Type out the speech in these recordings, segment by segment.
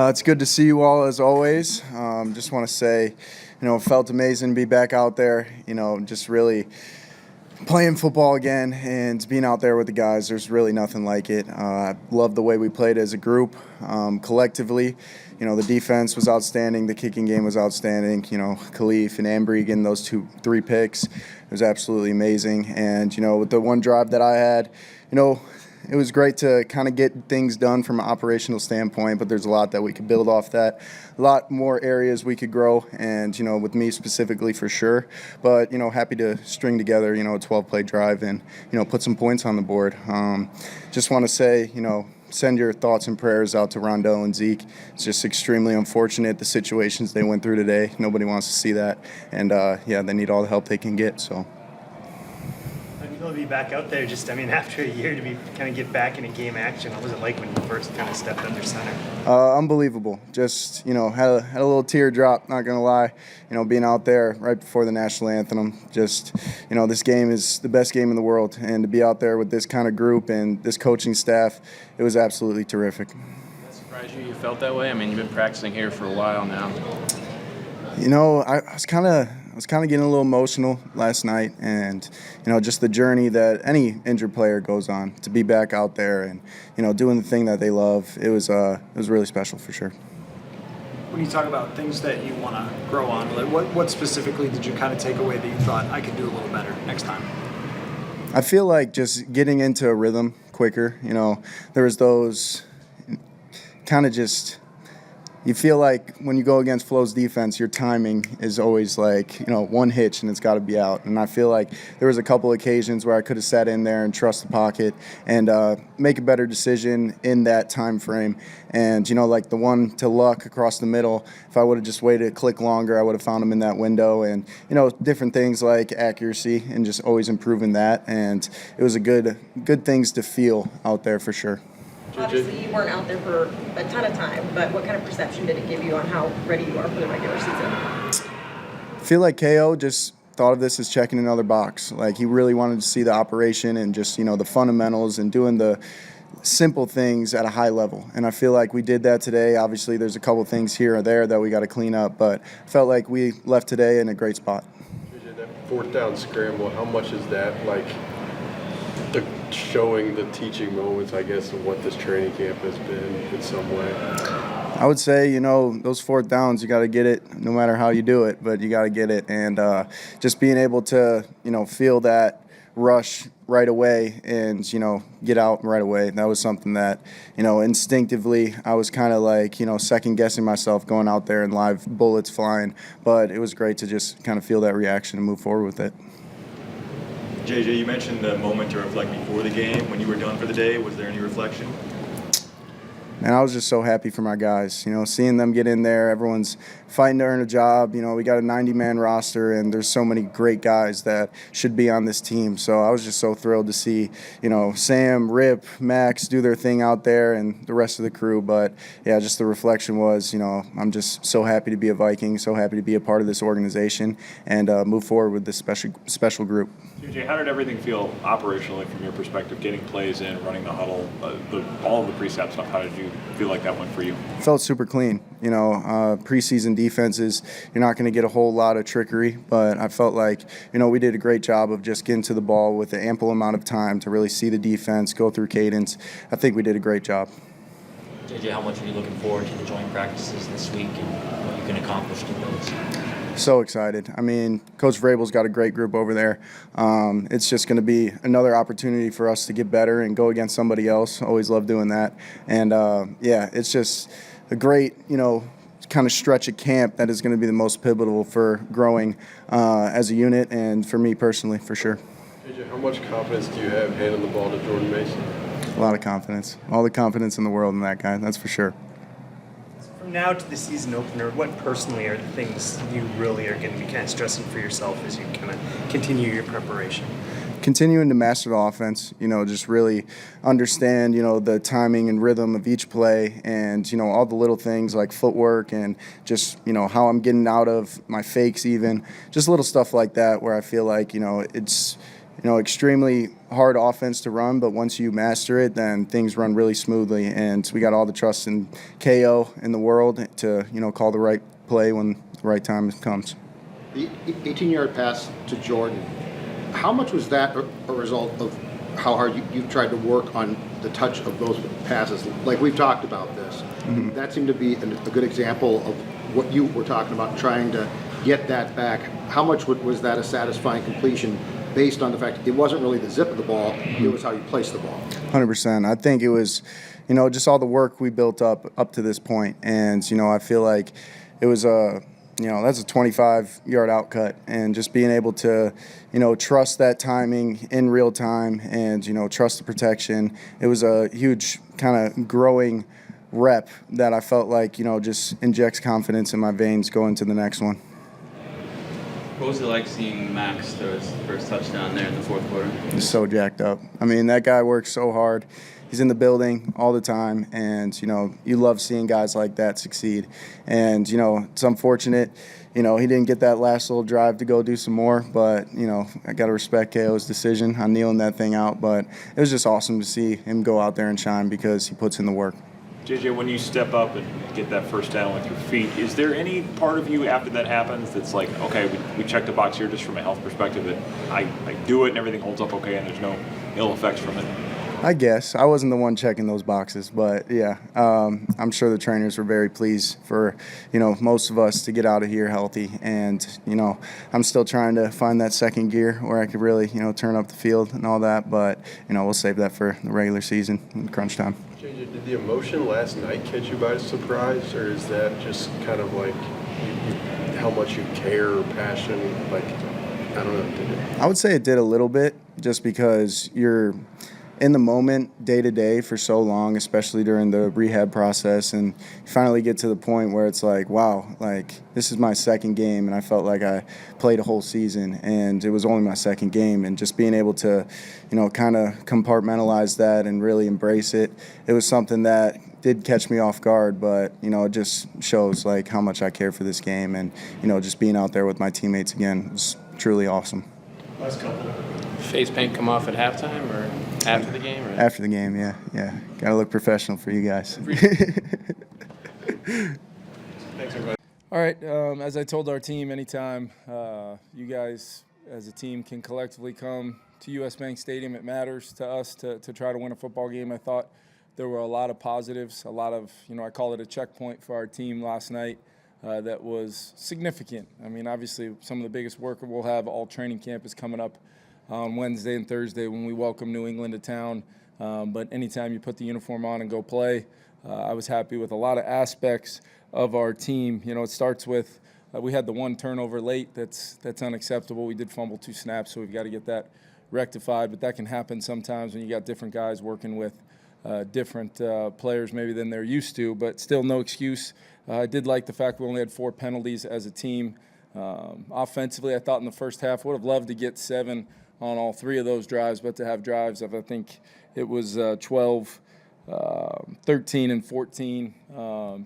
It's good to see you all as always. Just want to say, it felt amazing to be back out there, just really playing football again and being out there with the guys. There's really nothing like it. I love the way we played as a group, collectively. The defense was outstanding. The kicking game was outstanding. Khalif and Ambry getting those 3 picks. It was absolutely amazing. And, with the one drive that I had, it was great to kind of get things done from an operational standpoint, but there's a lot that we could build off that. A lot more areas we could grow, and, with me specifically for sure. But, happy to string together, a 12-play drive and, put some points on the board. Just want to say, send your thoughts and prayers out to Rondell and Zeke. It's just extremely unfortunate, the situations they went through today. Nobody wants to see that. And, they need all the help they can get, so. To be back out there, after a year to kind of get back into game action, what was it like when you first kind of stepped under center? Unbelievable. Just, had a little teardrop, not going to lie, being out there right before the national anthem. Just, this game is the best game in the world, and to be out there with this kind of group and this coaching staff, it was absolutely terrific. That surprised you felt that way? You've been practicing here for a while now. I was kind of getting a little emotional last night, and just the journey that any injured player goes on, to be back out there and doing the thing that they love. It was really special for sure. When you talk about things that you want to grow on, what specifically did you kind of take away that you thought I could do a little better next time? I feel like just getting into a rhythm quicker. There was those kind of just. You feel like when you go against Flo's defense, your timing is always one hitch and it's got to be out. And I feel like there was a couple occasions where I could have sat in there and trust the pocket and make a better decision in that time frame. And, like the one to Luck across the middle, if I would have just waited a click longer, I would have found him in that window. And, different things like accuracy and just always improving that. And it was a good things to feel out there for sure. Obviously, you weren't out there for a ton of time, but what kind of perception did it give you on how ready you are for the regular season? I feel like KO just thought of this as checking another box. Like, he really wanted to see the operation and just, the fundamentals and doing the simple things at a high level. And I feel like we did that today. Obviously, there's a couple things here or there that we got to clean up, but I felt like we left today in a great spot. That 4th down scramble, how much is that showing the teaching moments, I guess, of what this training camp has been in some way? I would say, those 4th downs, you got to get it no matter how you do it, but you got to get it. And just being able to, feel that rush right away and, get out right away. That was something that, instinctively I was kind of second guessing myself going out there and live bullets flying. But it was great to just kind of feel that reaction and move forward with it. JJ, you mentioned the moment to reflect before the game. When you were done for the day, was there any reflection? Man, I was just so happy for my guys. Seeing them get in there, everyone's fighting to earn a job. We got a 90-man roster, and there's so many great guys that should be on this team. So I was just so thrilled to see, Sam, Rip, Max do their thing out there and the rest of the crew. But, yeah, just the reflection was, I'm just so happy to be a Viking, so happy to be a part of this organization and move forward with this special group. JJ, how did everything feel operationally from your perspective, getting plays in, running the huddle, all of the precept stuff? How did you feel like that went for you? Felt super clean. Preseason defenses, you're not going to get a whole lot of trickery, but I felt like, we did a great job of just getting to the ball with an ample amount of time to really see the defense, go through cadence. I think we did a great job. JJ, how much are you looking forward to the joint practices this week and what you can accomplish in those? So excited. Coach Vrabel's got a great group over there. It's just going to be another opportunity for us to get better and go against somebody else. Always love doing that. And, it's just a great, kind of stretch of camp that is going to be the most pivotal for growing as a unit and for me personally, for sure. JJ, how much confidence do you have handing the ball to Jordan Mason? A lot of confidence. All the confidence in the world in that guy, that's for sure. From now to the season opener, what personally are the things you really are going to be kind of stressing for yourself as you kind of continue your preparation? Continuing to master the offense, just really understand, the timing and rhythm of each play and, all the little things like footwork and just, how I'm getting out of my fakes even. Just little stuff like that where I feel like, it's extremely hard offense to run, but once you master it, then things run really smoothly. And we got all the trust in KO in the world to, call the right play when the right time comes. The 18-yard pass to Jordan, how much was that a result of how hard you've tried to work on the touch of those passes? Like we've talked about this. Mm-hmm. That seemed to be a good example of what you were talking about, trying to get that back. How much was that a satisfying completion based on the fact it wasn't really the zip of the ball, it was how you placed the ball? 100%. I think it was, just all the work we built up to this point. And, I feel like it was that's a 25-yard outcut, and just being able to, trust that timing in real time and, trust the protection. It was a huge kind of growing rep that I felt like, just injects confidence in my veins going to the next one. What was it like seeing Max throw his first touchdown there in the fourth quarter? He's so jacked up. I mean, that guy works so hard. He's in the building all the time, and, you love seeing guys like that succeed. And, it's unfortunate, he didn't get that last little drive to go do some more, but, I got to respect KO's decision on kneeling that thing out. But it was just awesome to see him go out there and shine because he puts in the work. JJ, when you step up and get that first down with your feet, is there any part of you after that happens that's like, okay, we checked the box here just from a health perspective that I do it and everything holds up okay and there's no ill effects from it? I guess. I wasn't the one checking those boxes, but yeah, I'm sure the trainers were very pleased for, most of us to get out of here healthy. And, I'm still trying to find that second gear where I could really, turn up the field and all that. But, we'll save that for the regular season and crunch time. JJ, did the emotion last night catch you by surprise, or is that just kind of like how much you care, passion, like, I don't know, did it? I would say it did a little bit, just because you're in the moment day to day for so long, especially during the rehab process, and you finally get to the point where it's like, wow, like this is my second game, and I felt like I played a whole season and it was only my second game. And just being able to, kind of compartmentalize that and really embrace it, it was something that did catch me off guard, but it just shows like how much I care for this game. And just being out there with my teammates again was truly awesome. Last couple. Face paint come off at halftime or after the game? Or? After the game, yeah. Got to look professional for you guys. Thanks, everybody. All right, as I told our team, anytime you guys as a team can collectively come to U.S. Bank Stadium, it matters to us to try to win a football game. I thought there were a lot of positives, a lot of, I call it a checkpoint for our team last night that was significant. I mean, obviously, some of the biggest work we'll have all training camp is coming up on Wednesday and Thursday when we welcome New England to town. But anytime you put the uniform on and go play, I was happy with a lot of aspects of our team. It starts with we had the one turnover late. That's unacceptable. We did fumble 2 snaps, so we've got to get that rectified. But that can happen sometimes when you got different guys working with different players maybe than they're used to. But still, no excuse. I did like the fact we only had 4 penalties as a team. Offensively, I thought in the first half would have loved to get 7 on all 3 of those drives, but to have drives of, I think it was 12, 13, and 14,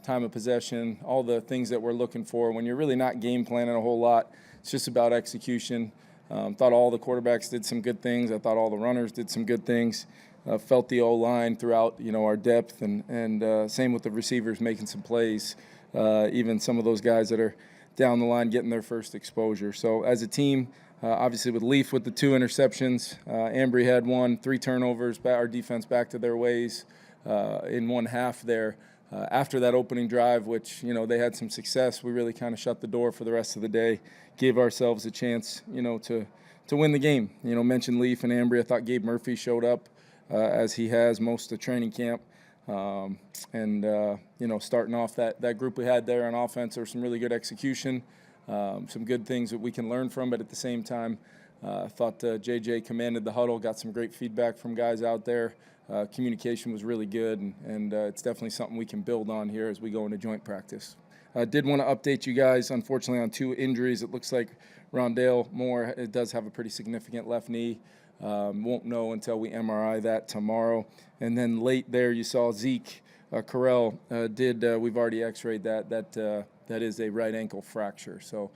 time of possession, all the things that we're looking for. When you're really not game planning a whole lot, it's just about execution. Thought all the quarterbacks did some good things. I thought all the runners did some good things. Felt the O-line throughout, our depth, and same with the receivers making some plays, even some of those guys that are down the line getting their first exposure. So as a team, obviously with Leaf with the 2 interceptions, Ambry had 1, 3 turnovers, our defense back to their ways in one half there. After that opening drive, which, they had some success, we really kind of shut the door for the rest of the day, gave ourselves a chance, to win the game. Mentioned Leaf and Ambry. I thought Gabe Murphy showed up as he has most of training camp. Starting off that group we had there on offense, there was some really good execution. Some good things that we can learn from, but at the same time, I thought JJ commanded the huddle, got some great feedback from guys out there. Communication was really good, and it's definitely something we can build on here as we go into joint practice. I did want to update you guys, unfortunately, on 2 injuries. It looks like Rondale Moore does have a pretty significant left knee. Won't know until we MRI that tomorrow. And then late there, you saw Zeke Carell we've already x-rayed that. That is a right ankle fracture. So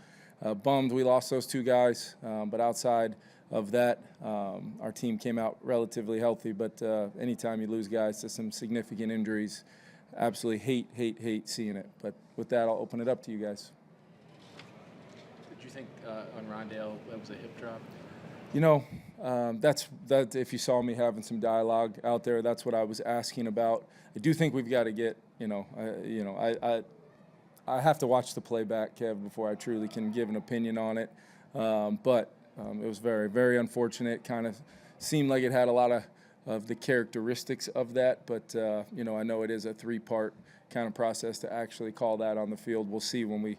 bummed we lost those 2 guys. But outside of that. Our team came out relatively healthy, but anytime you lose guys to some significant injuries, absolutely hate seeing it. But with that, I'll open it up to you guys. Did you think on Rondale that was a hip drop? You know, that if you saw me having some dialogue out there, that's what I was asking about. I do think we've got to get, I have to watch the playback, Kev, before I truly can give an opinion on it. But it was very, very unfortunate. Kind of seemed like it had a lot of the characteristics of that. But, I know it is a 3-part kind of process to actually call that on the field. We'll see when we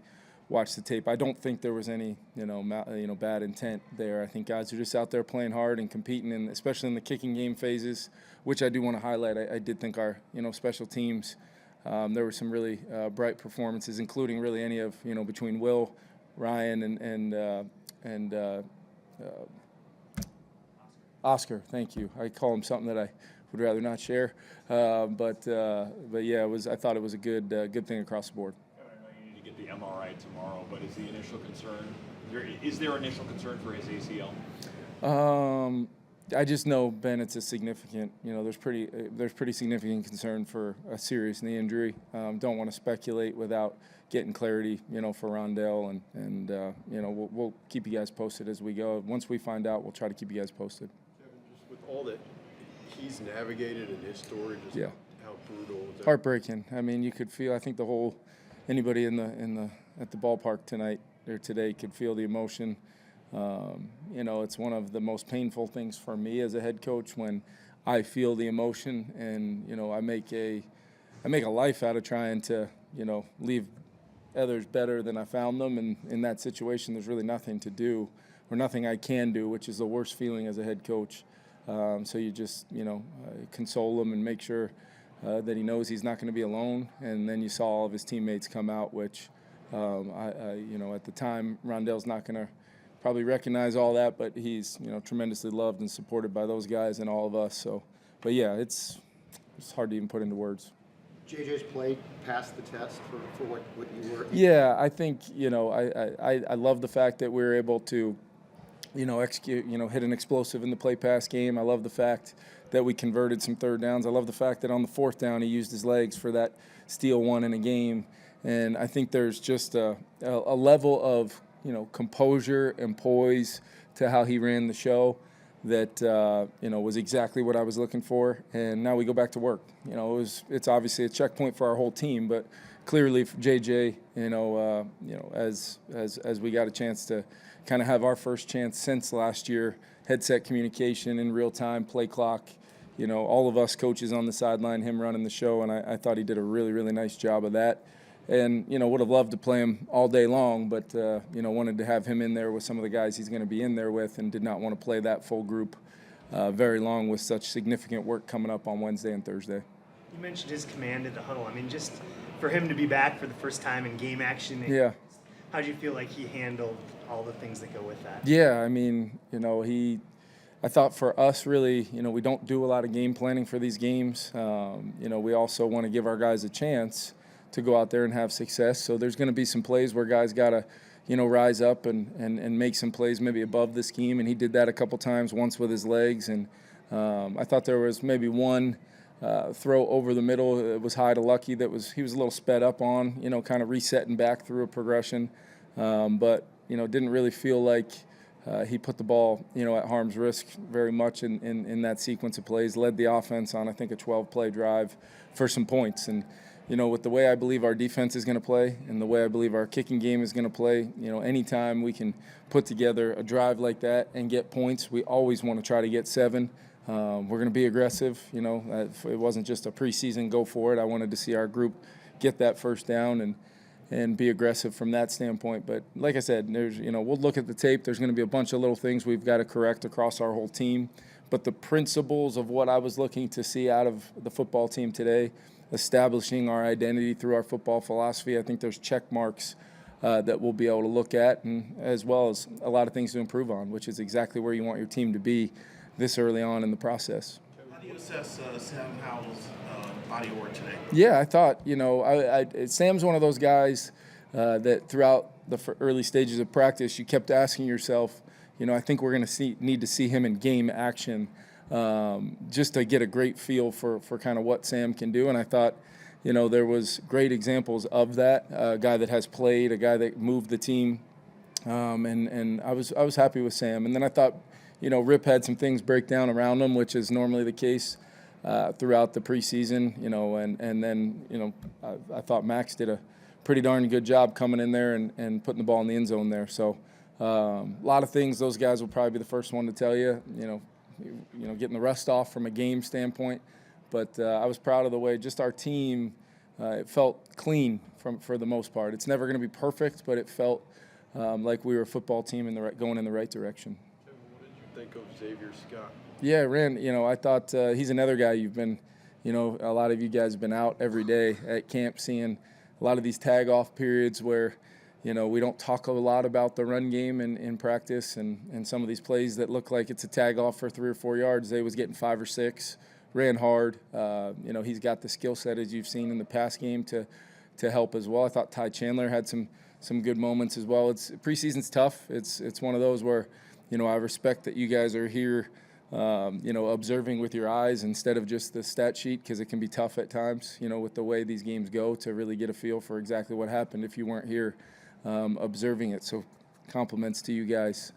watch the tape. I don't think there was any, bad intent there. I think guys are just out there playing hard and competing, and especially in the kicking game phases, which I do want to highlight. I did think our, special teams, there were some really bright performances, including really any of, between Will, Ryan, and Oscar. Thank you. I call him something that I would rather not share, but yeah, I thought it was a good thing across the board. The MRI tomorrow, but is the initial concern, is there initial concern for his ACL? I just know, Ben, it's a significant, there's pretty significant concern for a serious knee injury. Don't want to speculate without getting clarity, for Rondale, and we'll keep you guys posted as we go. Once we find out, we'll try to keep you guys posted. Kevin, just with all that he's navigated in his story, just yeah. How brutal is that? Heartbreaking. I mean, you could feel, I think anybody at the ballpark tonight or today could feel the emotion. It's one of the most painful things for me as a head coach when I feel the emotion, and I make a life out of trying to leave others better than I found them. And in that situation, there's really nothing to do or nothing I can do, which is the worst feeling as a head coach. So you just console him and make sure that he knows he's not going to be alone. And then you saw all of his teammates come out, which, at the time, Rondale's not going to probably recognize all that, but he's, tremendously loved and supported by those guys and all of us. So, but yeah, it's hard to even put into words. JJ's play passed the test for what you were. Yeah, I think, I love the fact that we were able to, execute, hit an explosive in the play pass game. I love the fact that we converted some third downs. I love the fact that on the 4th down he used his legs for that steal one in a game. And I think there's just a level of, composure and poise to how he ran the show that, was exactly what I was looking for. And now we go back to work. It's obviously a checkpoint for our whole team, but clearly for JJ, as we got a chance to kind of have our first chance since last year, headset communication in real time, play clock, all of us coaches on the sideline, him running the show, and I thought he did a really, really nice job of that. And, would have loved to play him all day long, but, wanted to have him in there with some of the guys he's going to be in there with, and did not want to play that full group very long with such significant work coming up on Wednesday and Thursday. You mentioned his command at the huddle. I mean, just for him to be back for the first time in game action, yeah. How do you feel like he handled all the things that go with that? Yeah, I mean, I thought for us really, we don't do a lot of game planning for these games. We also want to give our guys a chance to go out there and have success. So there's going to be some plays where guys got to, rise up and make some plays maybe above the scheme. And he did that a couple times, once with his legs. And I thought there was maybe one throw over the middle. It was high to Lucky he was a little sped up on, kind of resetting back through a progression. But, didn't really feel like he put the ball, at harm's risk very much in that sequence of plays. Led the offense on, I think, a 12-play drive for some points. And, with the way I believe our defense is going to play and the way I believe our kicking game is going to play, anytime we can put together a drive like that and get points, we always want to try to get 7. We're going to be aggressive. It wasn't just a preseason go for it. I wanted to see our group get that first down and be aggressive from that standpoint. But like I said, we'll look at the tape. There's going to be a bunch of little things we've got to correct across our whole team. But the principles of what I was looking to see out of the football team today, establishing our identity through our football philosophy, I think there's check marks that we'll be able to look at, and as well as a lot of things to improve on, which is exactly where you want your team to be this early on in the process. How do you assess Sam Howell's body of work today? Yeah, I thought, Sam's one of those guys that throughout the early stages of practice, you kept asking yourself, I think we're going to need to see him in game action just to get a great feel for kind of what Sam can do. And I thought, there was great examples of that. A guy that has played, a guy that moved the team, and I was happy with Sam. And then I thought, Rip had some things break down around him, which is normally the case throughout the preseason. And then I thought Max did a pretty darn good job coming in there and putting the ball in the end zone there. So a lot of things those guys will probably be the first one to tell you. Getting the rust off from a game standpoint. But I was proud of the way just our team, it felt clean for the most part. It's never going to be perfect, but it felt like we were a football team going in the right direction. Kevin, what did you think of Xavier Scott? Yeah, Rand, I thought he's another guy you've been, a lot of you guys have been out every day at camp seeing a lot of these tag-off periods where, we don't talk a lot about the run game in practice and some of these plays that look like it's a tag-off for 3 or 4 yards. They was getting 5 or 6, ran hard. He's got the skill set, as you've seen in the pass game, to help as well. I thought Ty Chandler had some good moments as well. Preseason's tough. It's one of those where, I respect that you guys are here, observing with your eyes instead of just the stat sheet, because it can be tough at times, with the way these games go, to really get a feel for exactly what happened if you weren't here observing it. So compliments to you guys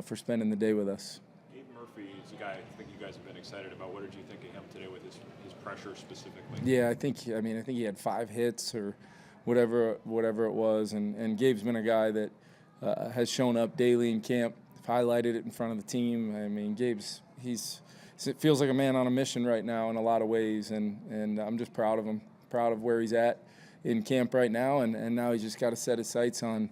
for spending the day with us. Gabe Murphy is a guy I think you guys have been excited about. What did you think of him today with his pressure specifically? Yeah, I think he had 5 hits or whatever it was, and Gabe's been a guy that has shown up daily in camp, highlighted it in front of the team. I mean, it feels like a man on a mission right now in a lot of ways, and I'm just proud of him, proud of where he's at in camp right now, and now he's just got to set his sights on,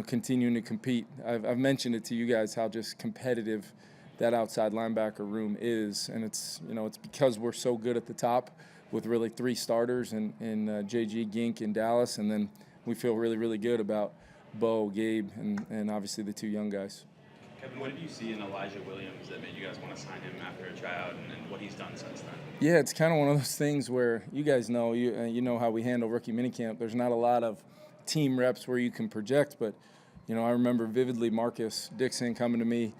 continuing to compete. I've mentioned it to you guys how just competitive that outside linebacker room is, and it's because we're so good at the top with really 3 starters in JG, Gink, and Dallas, and then we feel really, really good about Bo, Gabe, and obviously the 2 young guys. Kevin, what did you see in Elijah Williams that made you guys want to sign him after a tryout, and what he's done since then? Yeah, it's kind of one of those things where you guys know, you know how we handle rookie minicamp. There's not a lot of team reps where you can project, but, I remember vividly Marcus Dixon coming to me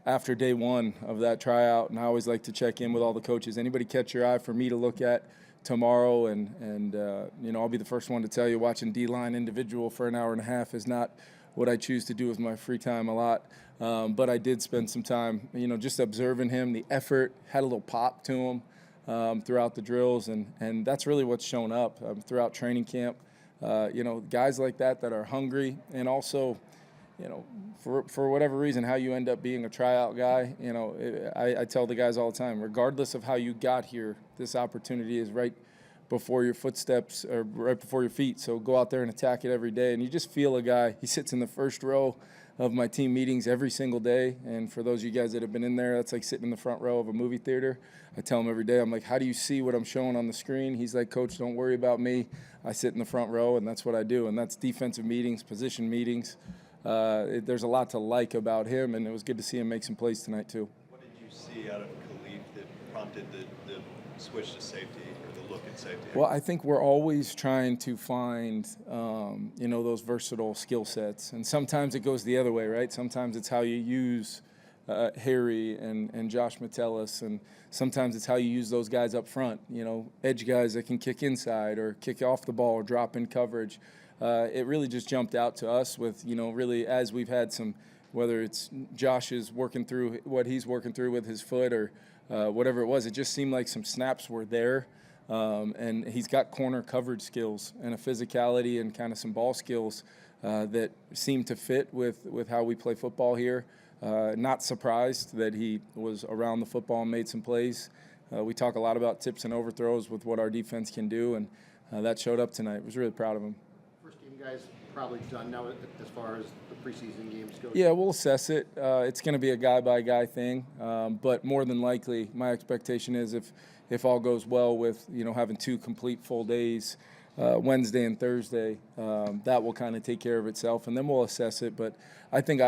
after day 1 of that tryout, and I always like to check in with all the coaches. Anybody catch your eye for me to look at tomorrow? And I'll be the first one to tell you, watching D-line individual for an hour and a half is not what I choose to do with my free time a lot. But I did spend some time, just observing him, the effort, had a little pop to him throughout the drills, and that's really what's shown up throughout training camp. Guys like that are hungry, and also, for whatever reason, how you end up being a tryout guy, I tell the guys all the time, regardless of how you got here, this opportunity is right before your footsteps or right before your feet. So go out there and attack it every day. And you just feel a guy, he sits in the first row of my team meetings every single day. And for those of you guys that have been in there, that's like sitting in the front row of a movie theater. I tell him every day, I'm like, how do you see what I'm showing on the screen? He's like, Coach, don't worry about me. I sit in the front row, and that's what I do. And that's defensive meetings, position meetings. There's a lot to like about him, and it was good to see him make some plays tonight too. What did you see out of Khalif that prompted the switch to safety, or the look at safety? Well, I think we're always trying to find, those versatile skill sets. And sometimes it goes the other way, right? Sometimes it's how you use Harry and Josh Metellus, and sometimes it's how you use those guys up front, edge guys that can kick inside or kick off the ball or drop in coverage. It really just jumped out to us with, really as we've had some, whether it's Josh is working through what he's working through with his foot or whatever it was, it just seemed like some snaps were there. And he's got corner coverage skills and a physicality and kind of some ball skills that seem to fit with how we play football here. Not surprised that he was around the football and made some plays. We talk a lot about tips and overthrows with what our defense can do, and that showed up tonight. I was really proud of him. First team guys probably done now as far as the preseason games go? Yeah, we'll assess it. It's going to be a guy-by-guy thing, but more than likely, my expectation is if all goes well with having 2 complete full days, Wednesday and Thursday, that will kind of take care of itself, and then we'll assess it. But I think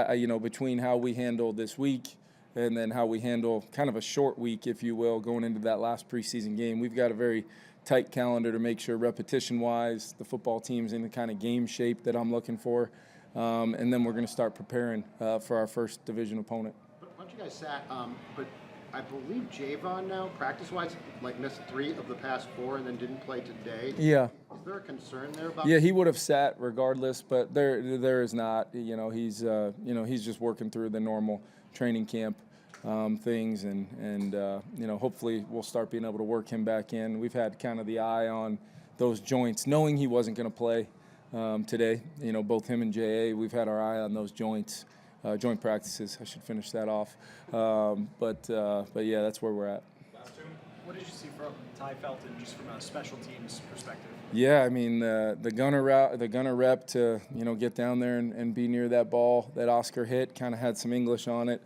between how we handle this week and then how we handle kind of a short week, if you will, going into that last preseason game, we've got a very tight calendar to make sure repetition-wise the football team's in the kind of game shape that I'm looking for. and then we're going to start preparing for our first division opponent. But a bunch of guys sat, but I believe Javon now, practice-wise, like missed 3 of the past 4 and then didn't play today. Yeah. Is there a concern there about? Yeah, he would have sat regardless, but there is not. He's just working through the normal training camp things, and hopefully we'll start being able to work him back in. We've had kind of the eye on those joints, knowing he wasn't going to play today. Both him and JA, we've had our eye on those joints. Joint practices. I should finish that off. But yeah, that's where we're at. What did you see from Ty Felton, just from a special teams perspective? Yeah, I mean the gunner route, the gunner rep to get down there and be near that ball that Oscar hit. Kind of had some English on it,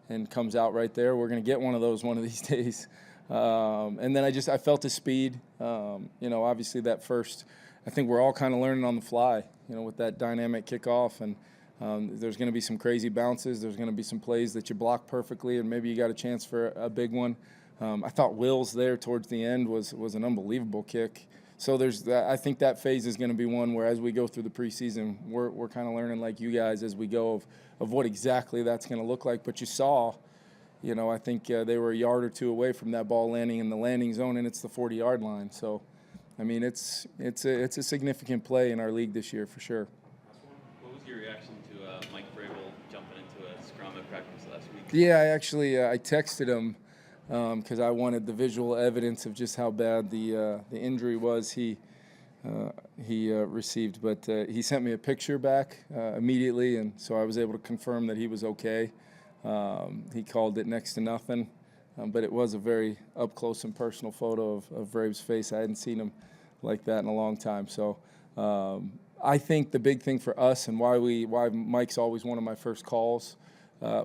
and comes out right there. We're gonna get one of those one of these days. And then I felt his speed. Obviously that first, I think we're all kind of learning on the fly. With that dynamic kickoff and. There's going to be some crazy bounces. There's going to be some plays that you block perfectly, and maybe you got a chance for a big one. I thought Will's there towards the end was an unbelievable kick. So I think that phase is going to be one where as we go through the preseason, we're kind of learning like you guys as we go of what exactly that's going to look like. But you saw, I think they were a yard or 2 away from that ball landing in the landing zone, and it's the 40-yard line. So, I mean, it's a significant play in our league this year for sure. What was your reaction to Mike Vrabel jumping into a scrum at practice last week? Yeah, I texted him because I wanted the visual evidence of just how bad the injury was he received. But he sent me a picture back immediately, and so I was able to confirm that he was okay. He called it next to nothing, but it was a very up close and personal photo of Vrabel's face. I hadn't seen him like that in a long time. So. I think the big thing for us and why Mike's always one of my first calls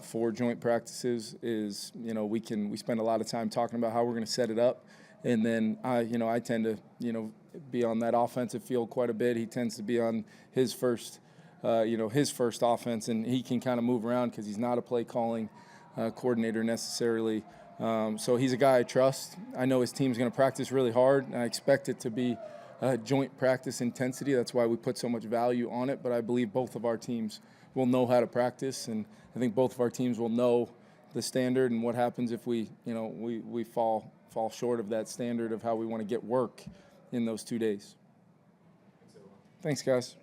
for joint practices is we spend a lot of time talking about how we're going to set it up, and then I tend to be on that offensive field quite a bit. He tends to be on his first offense, and he can kind of move around because he's not a play calling coordinator necessarily. So he's a guy I trust. I know his team's going to practice really hard, and I expect it to be. Joint practice intensity. That's why we put so much value on it. But I believe both of our teams will know how to practice, and I think both of our teams will know the standard and what happens if we fall short of that standard of how we want to get work in those 2 days. Thanks, guys.